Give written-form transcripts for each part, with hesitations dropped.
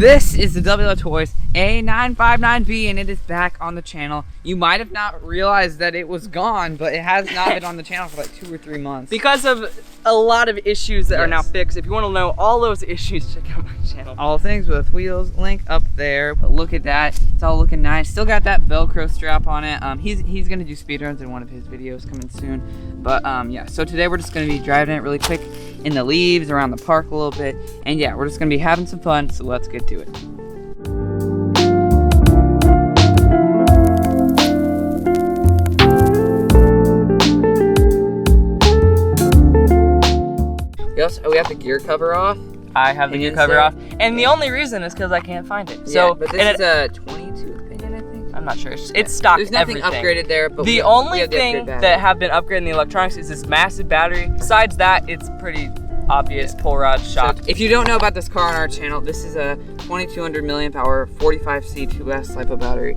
This is the WLToys A959B, and it is back on the channel. You might have not realized that it was gone, but it has not been on the channel for like 2 or 3 months. Because of a lot of issues that are now fixed. If you want to know all those issues, check out my channel. All things with wheels, link up there. But look at that, it's all looking nice. Still got that Velcro strap on it. He's gonna do speedruns in one of his videos coming soon. But yeah, so today we're just gonna be driving it really quick in the leaves around the park a little bit. And yeah, we're just gonna be having some fun, so let's get to it. We have the gear cover off. I have the gear cover off, and the only reason is because I can't find it. So, but this is a 22 opinion, I think. I'm not sure. It's stock. There's nothing upgraded there. But the only thing that have been upgraded in the electronics is this massive battery. Besides that, it's pretty obvious pull rod shock. So if you don't know about this car on our channel, this is a 2200 milliamp hour 45C 2S LiPo battery.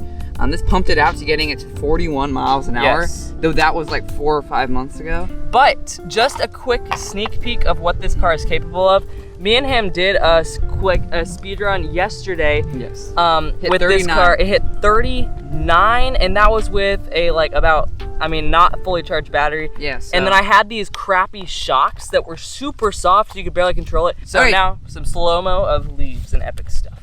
This pumped it out to getting it to 41 miles an hour, though that was like 4 or 5 months ago. But just a quick sneak peek of what this car is capable of. Me and him did a speed run yesterday. Yes. With 39. This car, it hit 39, and that was with a not fully charged battery. Yes. And then I had these crappy shocks that were super soft, so you could barely control it. So now some slow-mo of leaves and epic stuff.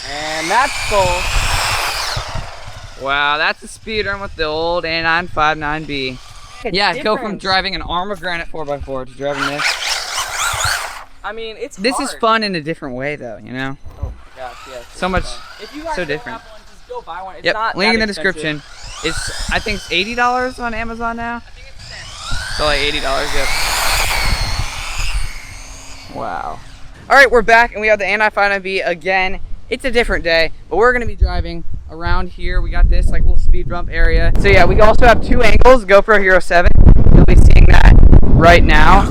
And that's full. Wow, that's a speed run with the old A959B. Yeah, go from driving an Arrma Granite 4x4 to driving this. I mean, it's This hard. is fun in a different way, though, you know? Oh my gosh, yes. So much, if you guys so don't different. have one, just go buy one. It's Yep, not link in that the description. It's, I think it's $80 on Amazon now. I think it's 10. So like $80, yep. Wow. All right, we're back, and we have the A959B again. It's a different day, but we're gonna be driving around here. We got this like little speed bump area. So yeah, we also have 2 angles, GoPro Hero 7. You'll be seeing that right now.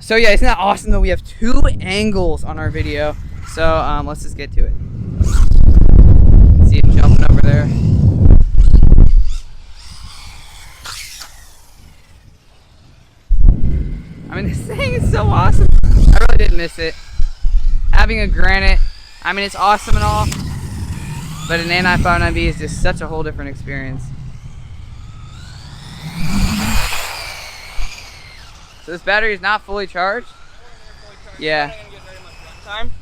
So yeah, isn't that awesome that we have 2 angles on our video? So let's just get to it. See him jumping over there. I mean, this thing is so awesome. I really didn't miss it. Having a Granite, I mean, it's awesome and all, but an A959B is just such a whole different experience. So this battery is not fully charged? Yeah.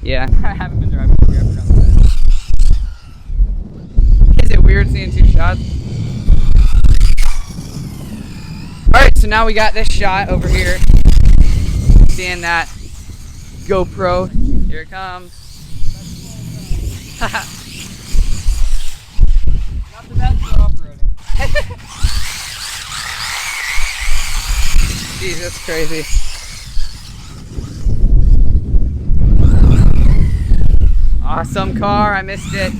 Yeah. I haven't been driving here. Is it weird seeing 2 shots? Alright, so now we got this shot over here. Seeing that GoPro. Here it comes. Not the best for off-roading. Jeez, that's crazy. Awesome car, I missed it.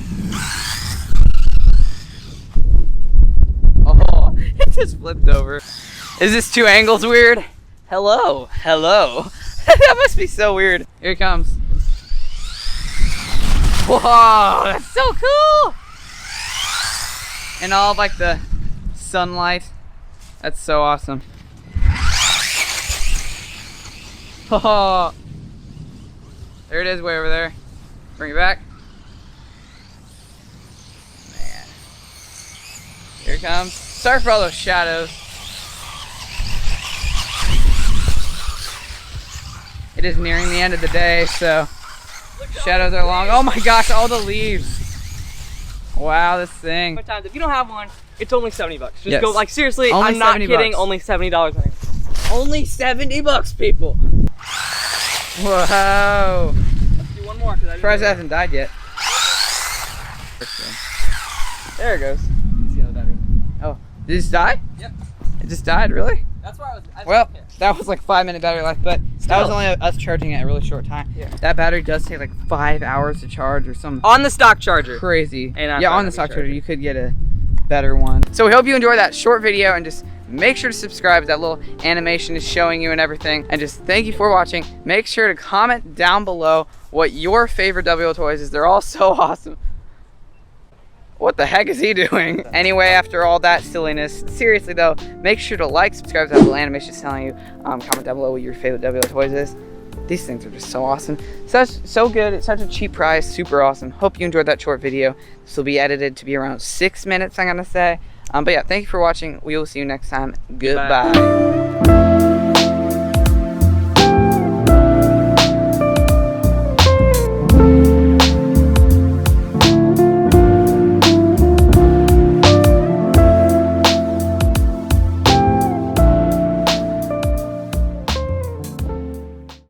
Oh, it just flipped over. Is this 2 angles weird? Hello, hello. That must be so weird. Here it comes. Whoa, that's so cool! And all of like the sunlight. That's so awesome. Oh, there it is, way over there. Bring it back. Man. Here it comes. Sorry for all those shadows. It is nearing the end of the day, so shadows are long. Oh my gosh, all the leaves. Wow, this thing. Times. If you don't have one, it's only 70 bucks. Just Yes. go, like seriously, Only I'm not 70 kidding, bucks. only $70. Only 70 bucks, people. Whoa. Let's do one more. Surprised it hasn't died yet. There it goes. Let's see how the battery. Oh, did it just die? Yep. It just died, really? That's why I was. Well, that was like 5-minute battery life, but that was only us charging it a really short time. Yeah. That battery does take like 5 hours to charge or something. On the stock charger. Crazy. And yeah, on the stock charger, you could get a better one. So we hope you enjoyed that short video, and just make sure to subscribe. That little animation is showing you and everything. And just thank you for watching. Make sure to comment down below what your favorite WLToys is. They're all so awesome. What the heck is he doing? Anyway, after all that silliness, seriously though, make sure to like, subscribe to that little animation is telling you. Comment down below what your favorite WLToys is. These things are just so awesome. So good, it's such a cheap price, super awesome. Hope you enjoyed that short video. This will be edited to be around 6 minutes, I'm gonna say. But yeah, thank you for watching. We will see you next time. Goodbye.